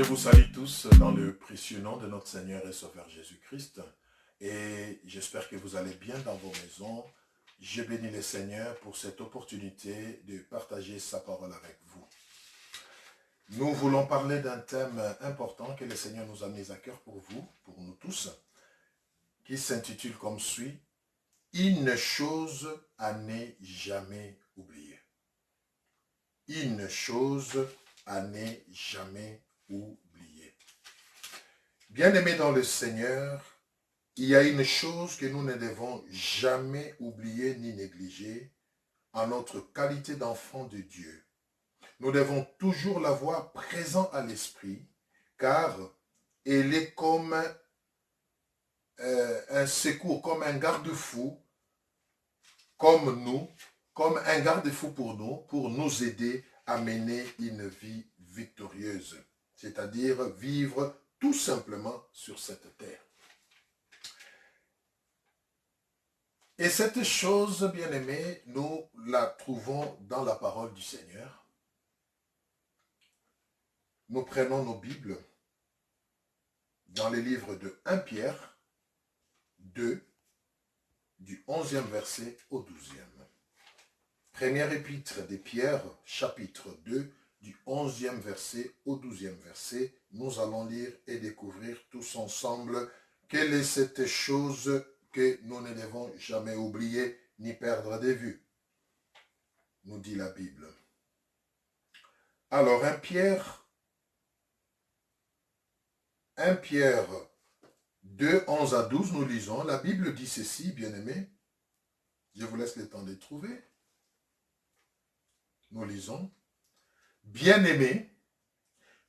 Je vous salue tous dans le précieux nom de notre Seigneur et Sauveur Jésus-Christ. Et j'espère que vous allez bien dans vos maisons. Je bénis le Seigneur pour cette opportunité de partager sa parole avec vous. Nous voulons parler d'un thème important que le Seigneur nous a mis à cœur pour vous, pour nous tous, qui s'intitule comme suit: Une chose à ne jamais oublier. Une chose à ne jamais oublier. Bien-aimés dans le Seigneur, il y a une chose que nous ne devons jamais oublier ni négliger en notre qualité d'enfant de Dieu. Nous devons toujours l'avoir présent à l'esprit, car elle est comme un secours, comme un garde-fou, comme un garde-fou pour nous aider à mener une vie victorieuse, c'est-à-dire vivre tout simplement sur cette terre. Et cette chose, bien-aimés, nous la trouvons dans la parole du Seigneur. Nous prenons nos Bibles dans les livres de 1 Pierre 2, du 11e verset au 12e. Première épître de Pierre, chapitre 2, du 11e verset au 12e verset. Nous allons lire et découvrir tous ensemble quelle est cette chose que nous ne devons jamais oublier ni perdre de vue. Nous dit la Bible. Alors, 1 Pierre 2, 11 à 12, nous lisons. La Bible dit ceci, bien-aimés. Je vous laisse le temps de trouver. Nous lisons. Bien-aimés,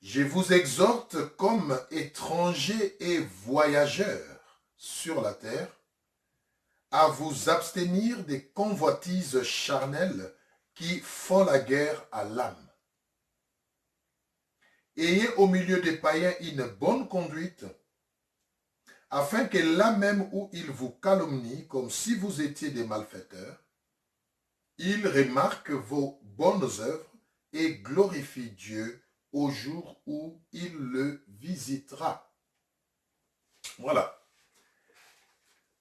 je vous exhorte comme étrangers et voyageurs sur la terre à vous abstenir des convoitises charnelles qui font la guerre à l'âme. Ayez au milieu des païens une bonne conduite, afin que là même où ils vous calomnient, comme si vous étiez des malfaiteurs, ils remarquent vos bonnes œuvres et glorifient Dieu au jour où il le visitera. Voilà.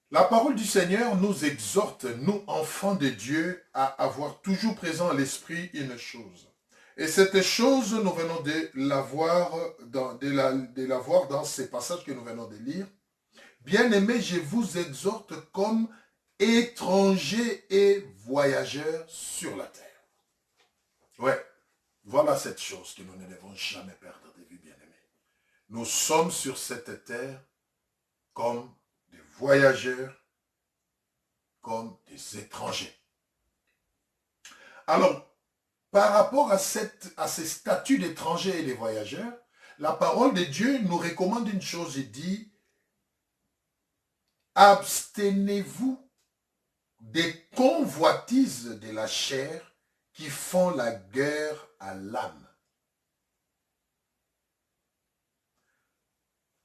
La parole du Seigneur nous exhorte, nous enfants de Dieu, à avoir toujours présent à l'esprit une chose. Et cette chose, nous venons de la voir dans ces passages que nous venons de lire. Bien-aimés, je vous exhorte comme étrangers et voyageurs sur la terre. Ouais, voilà cette chose que nous ne devons jamais perdre de vue, bien-aimés. Nous sommes sur cette terre comme des voyageurs, comme des étrangers. Alors, par rapport à ces statuts d'étrangers et des voyageurs, la parole de Dieu nous recommande une chose, il dit: abstenez-vous des convoitises de la chair qui font la guerre à l'âme.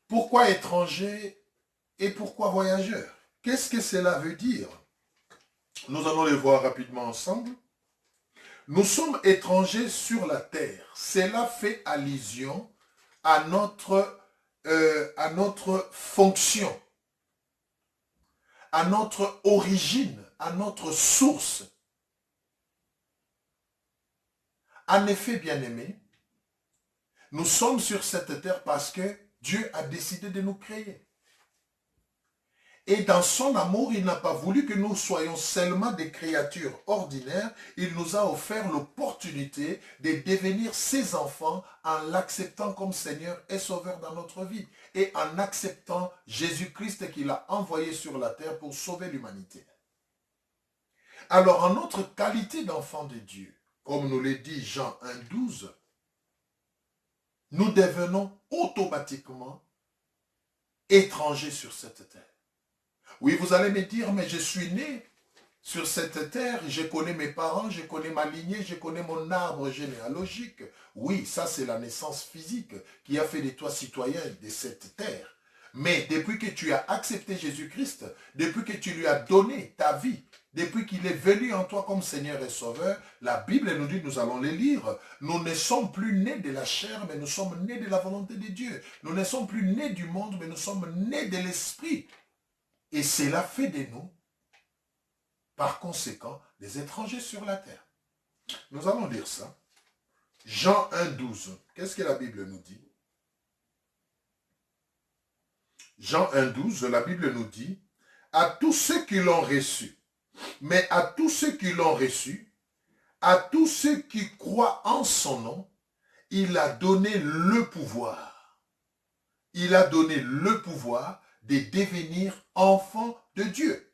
Pourquoi étranger et pourquoi voyageur? Qu'est-ce que cela veut dire? Nous allons les voir rapidement ensemble. Nous sommes étrangers sur la terre. Cela fait allusion à notre fonction, à notre origine, à notre source. En effet, bien-aimés, nous sommes sur cette terre parce que Dieu a décidé de nous créer. Et dans son amour, il n'a pas voulu que nous soyons seulement des créatures ordinaires. Il nous a offert l'opportunité de devenir ses enfants en l'acceptant comme Seigneur et Sauveur dans notre vie. Et en acceptant Jésus-Christ qu'il a envoyé sur la terre pour sauver l'humanité. Alors, en notre qualité d'enfant de Dieu, comme nous le dit Jean 1,12, nous devenons automatiquement étrangers sur cette terre. Oui, vous allez me dire, mais je suis né sur cette terre, je connais mes parents, je connais ma lignée, je connais mon arbre généalogique. Oui, ça c'est la naissance physique qui a fait de toi citoyen de cette terre. Mais depuis que tu as accepté Jésus-Christ, depuis que tu lui as donné ta vie, depuis qu'il est venu en toi comme Seigneur et Sauveur, la Bible nous dit, nous allons les lire, nous ne sommes plus nés de la chair, mais nous sommes nés de la volonté de Dieu. Nous ne sommes plus nés du monde, mais nous sommes nés de l'Esprit. Et cela fait de nous, par conséquent, des étrangers sur la terre. Nous allons lire ça. Jean 1, 12. Qu'est-ce que la Bible nous dit? Jean 1, 12, la Bible nous dit, à tous ceux qui l'ont reçu, mais à tous ceux qui l'ont reçu, à tous ceux qui croient en son nom, il a donné le pouvoir. Il a donné le pouvoir de devenir enfant de Dieu.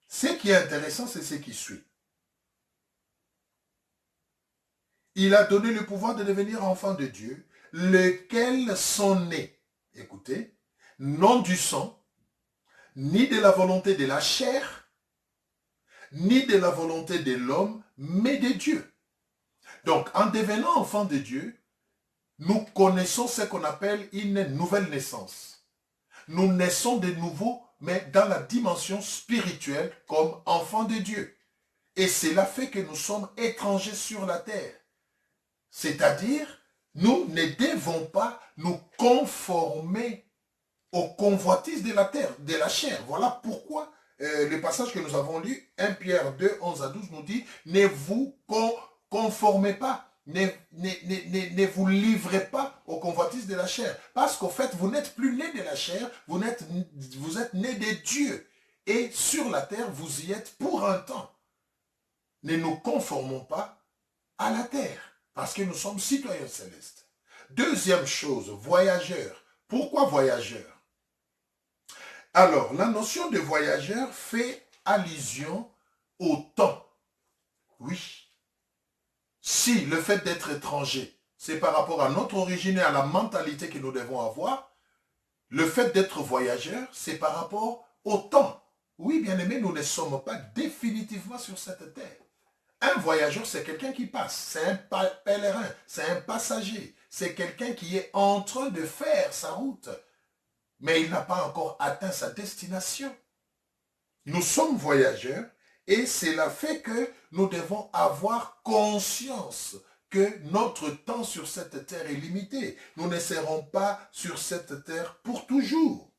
Ce qui est intéressant, c'est ce qui suit. Il a donné le pouvoir de devenir enfant de Dieu, lesquels sont nés, écoutez, non du sang, ni de la volonté de la chair, ni de la volonté de l'homme, mais de Dieu. Donc, en devenant enfant de Dieu, nous connaissons ce qu'on appelle une nouvelle naissance. Nous naissons de nouveau, mais dans la dimension spirituelle, comme enfants de Dieu. Et cela fait que nous sommes étrangers sur la terre. C'est-à-dire, nous ne devons pas nous conformer aux convoitises de la terre, de la chair. Voilà pourquoi le passage que nous avons lu, 1 Pierre 2, 11 à 12, nous dit, ne vous conformez pas, ne vous livrez pas aux convoitises de la chair. Parce qu'au fait, vous n'êtes plus né de la chair, vous êtes né de Dieu. Et sur la terre, vous y êtes pour un temps. Ne nous conformons pas à la terre, parce que nous sommes citoyens célestes. Deuxième chose, voyageurs. Pourquoi voyageurs? Alors, la notion de voyageur fait allusion au temps. Oui. Si le fait d'être étranger, c'est par rapport à notre origine et à la mentalité que nous devons avoir, le fait d'être voyageur, c'est par rapport au temps. Oui, bien aimé, nous ne sommes pas définitivement sur cette terre. Un voyageur, c'est quelqu'un qui passe, c'est un pèlerin, c'est un passager, c'est quelqu'un qui est en train de faire sa route, mais il n'a pas encore atteint sa destination. Nous sommes voyageurs et cela fait que nous devons avoir conscience que notre temps sur cette terre est limité. Nous ne serons pas sur cette terre pour toujours.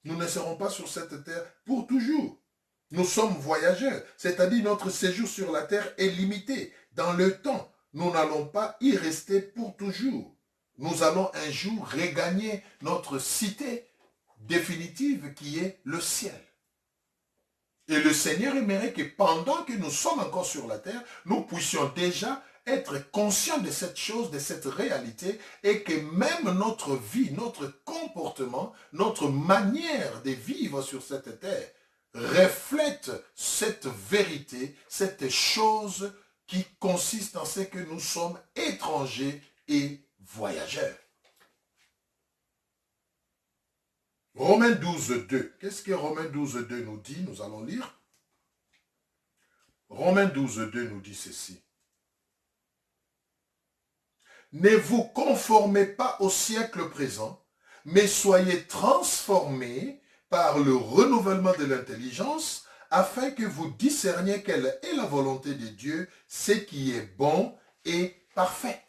Nous ne serons pas sur cette terre pour toujours. Nous sommes voyageurs, c'est-à-dire notre séjour sur la terre est limité. Dans le temps, nous n'allons pas y rester pour toujours. Nous allons un jour regagner notre cité définitive qui est le ciel. Et le Seigneur aimerait que pendant que nous sommes encore sur la terre, nous puissions déjà être conscients de cette chose, de cette réalité, et que même notre vie, notre comportement, notre manière de vivre sur cette terre reflète cette vérité, cette chose qui consiste en ce que nous sommes étrangers et voyageurs. Romains 12, 2. Qu'est-ce que Romains 12, 2 nous dit? Nous allons lire. Romains 12, 2 nous dit ceci. Ne vous conformez pas au siècle présent, mais soyez transformés par le renouvellement de l'intelligence, afin que vous discerniez quelle est la volonté de Dieu, ce qui est bon et parfait.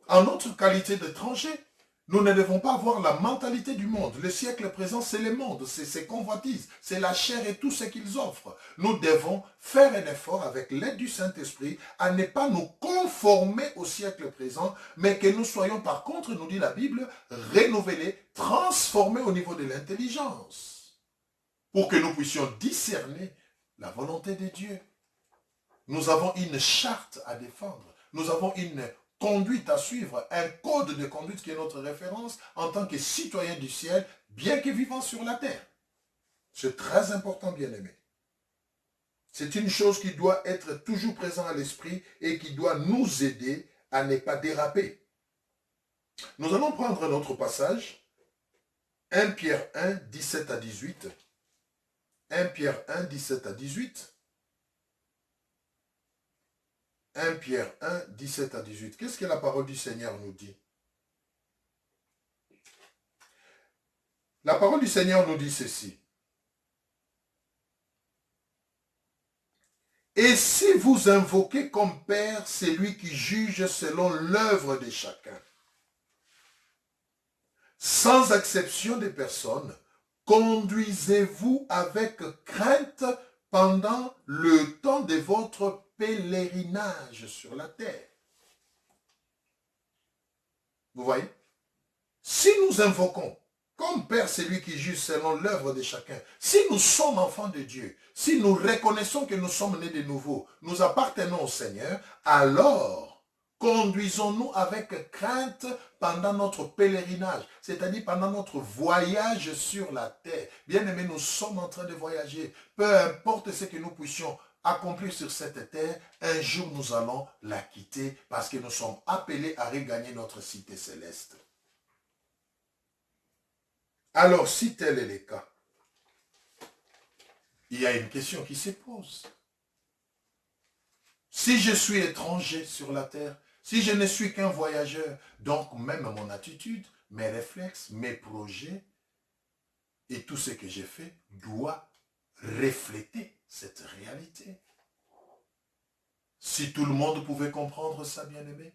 En notre qualité d'étrangers, nous ne devons pas avoir la mentalité du monde. Le siècle présent, c'est le monde, c'est ses convoitises, c'est la chair et tout ce qu'ils offrent. Nous devons faire un effort avec l'aide du Saint-Esprit à ne pas nous conformer au siècle présent, mais que nous soyons par contre, nous dit la Bible, renouvelés, transformés au niveau de l'intelligence, pour que nous puissions discerner la volonté de Dieu. Nous avons une charte à défendre, nous avons une conduite à suivre, un code de conduite qui est notre référence en tant que citoyen du ciel, bien que vivant sur la terre. C'est très important, bien-aimé. C'est une chose qui doit être toujours présente à l'esprit et qui doit nous aider à ne pas déraper. Nous allons prendre un autre passage, 1 Pierre 1, 17 à 18. 1 Pierre 1, 17 à 18. 1 Pierre 1, 17 à 18. Qu'est-ce que la parole du Seigneur nous dit? La parole du Seigneur nous dit ceci. Et si vous invoquez comme Père celui qui juge selon l'œuvre de chacun, sans exception des personnes, conduisez-vous avec crainte pendant le temps de votre pèlerinage sur la terre. Vous voyez? Si nous invoquons comme Père celui qui juge selon l'œuvre de chacun, si nous sommes enfants de Dieu, si nous reconnaissons que nous sommes nés de nouveau, nous appartenons au Seigneur, alors conduisons-nous avec crainte pendant notre pèlerinage, c'est-à-dire pendant notre voyage sur la terre. Bien-aimés, nous sommes en train de voyager. Peu importe ce que nous puissions accomplir sur cette terre, un jour nous allons la quitter parce que nous sommes appelés à regagner notre cité céleste. Alors, si tel est le cas, il y a une question qui se pose. Si je suis étranger sur la terre, si je ne suis qu'un voyageur, donc même mon attitude, mes réflexes, mes projets et tout ce que j'ai fait doit refléter cette réalité. Si tout le monde pouvait comprendre ça, bien-aimé,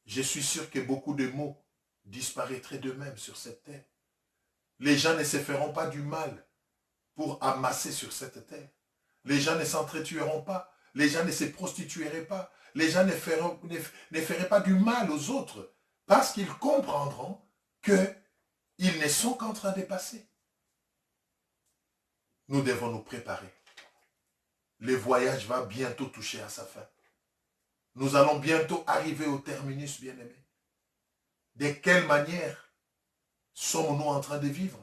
je suis sûr que beaucoup de mots disparaîtraient d'eux-mêmes sur cette terre. Les gens ne se feront pas du mal pour amasser sur cette terre. Les gens ne s'entretueront pas. Les gens ne se prostitueraient pas. Les gens ne feraient pas du mal aux autres parce qu'ils comprendront qu'ils ne sont qu'en train de passer. Nous devons nous préparer. Le voyage va bientôt toucher à sa fin. Nous allons bientôt arriver au terminus, bien-aimés. De quelle manière sommes-nous en train de vivre?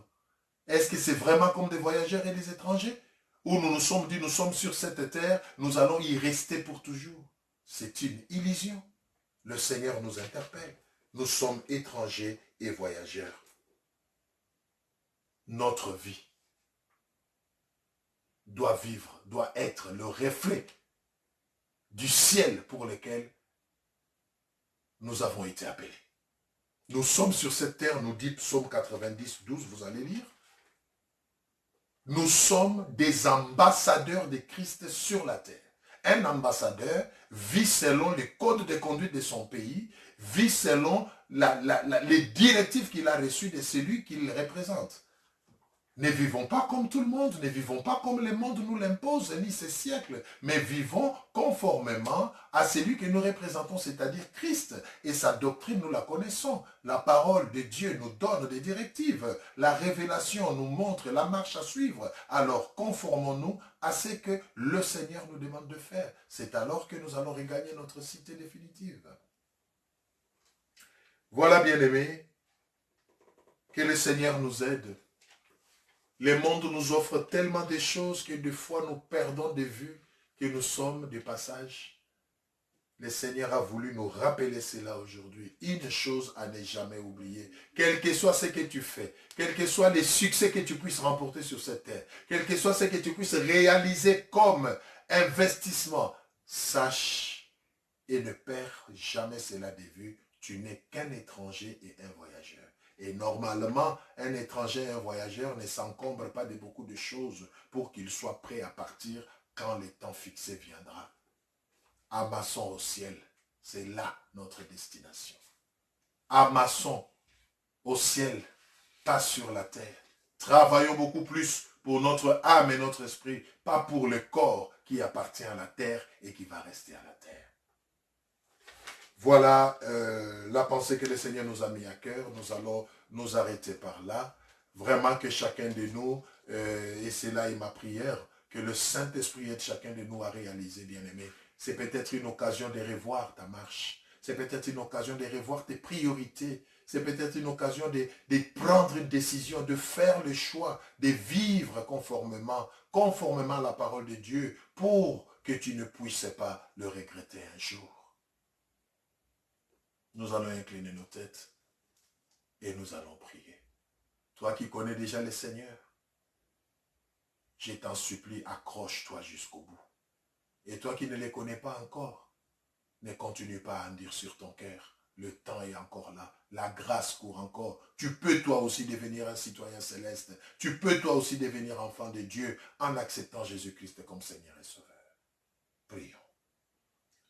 Est-ce que c'est vraiment comme des voyageurs et des étrangers? Ou nous nous sommes dit, nous sommes sur cette terre, nous allons y rester pour toujours? C'est une illusion. Le Seigneur nous interpelle. Nous sommes étrangers et voyageurs. Notre vie doit être le reflet du ciel pour lequel nous avons été appelés. Nous sommes sur cette terre, nous dit Psaume 90, 12, vous allez lire. Nous sommes des ambassadeurs de Christ sur la terre. Un ambassadeur vit selon les codes de conduite de son pays, vit selon les directives qu'il a reçues de celui qu'il représente. Ne vivons pas comme tout le monde, ne vivons pas comme le monde nous l'impose, ni ces siècles, mais vivons conformément à celui que nous représentons, c'est-à-dire Christ. Et sa doctrine, nous la connaissons. La parole de Dieu nous donne des directives. La révélation nous montre la marche à suivre. Alors conformons-nous à ce que le Seigneur nous demande de faire. C'est alors que nous allons regagner notre cité définitive. Voilà, bien-aimés, que le Seigneur nous aide. Le monde nous offre tellement de choses que des fois nous perdons de vue que nous sommes de passage. Le Seigneur a voulu nous rappeler cela aujourd'hui. Une chose à ne jamais oublier. Quel que soit ce que tu fais, quel que soit les succès que tu puisses remporter sur cette terre, quel que soit ce que tu puisses réaliser comme investissement, sache et ne perds jamais cela de vue. Tu n'es qu'un étranger et un voyageur. Et normalement, un étranger et un voyageur ne s'encombrent pas de beaucoup de choses pour qu'il soit prêt à partir quand le temps fixé viendra. Amassons au ciel, c'est là notre destination. Amassons au ciel, pas sur la terre. Travaillons beaucoup plus pour notre âme et notre esprit, pas pour le corps qui appartient à la terre et qui va rester à la terre. Voilà la pensée que le Seigneur nous a mis à cœur. Nous allons nous arrêter par là. Vraiment que chacun de nous, et c'est là ma prière, que le Saint-Esprit aide chacun de nous à réaliser, bien-aimé. C'est peut-être une occasion de revoir ta marche. C'est peut-être une occasion de revoir tes priorités. C'est peut-être une occasion de prendre une décision, de faire le choix, de vivre conformément à la parole de Dieu pour que tu ne puisses pas le regretter un jour. Nous allons incliner nos têtes et nous allons prier. Toi qui connais déjà le Seigneur, je t'en supplie, accroche-toi jusqu'au bout. Et toi qui ne les connais pas encore, ne continue pas à en dire sur ton cœur. Le temps est encore là. La grâce court encore. Tu peux toi aussi devenir un citoyen céleste. Tu peux toi aussi devenir enfant de Dieu en acceptant Jésus-Christ comme Seigneur et Sauveur. Prions.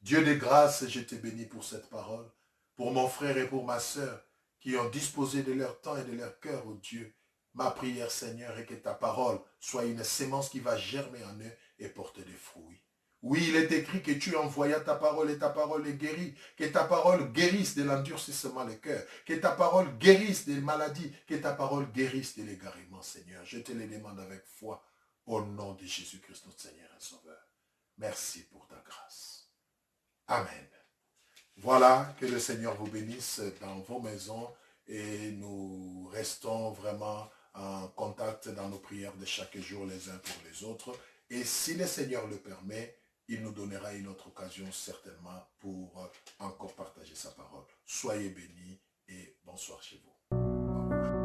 Dieu de grâce, je te bénis pour cette parole, pour mon frère et pour ma sœur qui ont disposé de leur temps et de leur cœur, oh Dieu. Ma prière, Seigneur, est que ta parole soit une sémence qui va germer en eux et porter des fruits. Oui, il est écrit que tu envoyas ta parole et ta parole est guérie. Que ta parole guérisse de l'endurcissement du cœur. Que ta parole guérisse des maladies. Que ta parole guérisse de l'égarement, Seigneur. Je te le demande avec foi au nom de Jésus-Christ, notre Seigneur et Sauveur. Merci pour ta grâce. Amen. Voilà, que le Seigneur vous bénisse dans vos maisons et nous restons vraiment en contact dans nos prières de chaque jour les uns pour les autres. Et si le Seigneur le permet, il nous donnera une autre occasion certainement pour encore partager sa parole. Soyez bénis et bonsoir chez vous. Au revoir.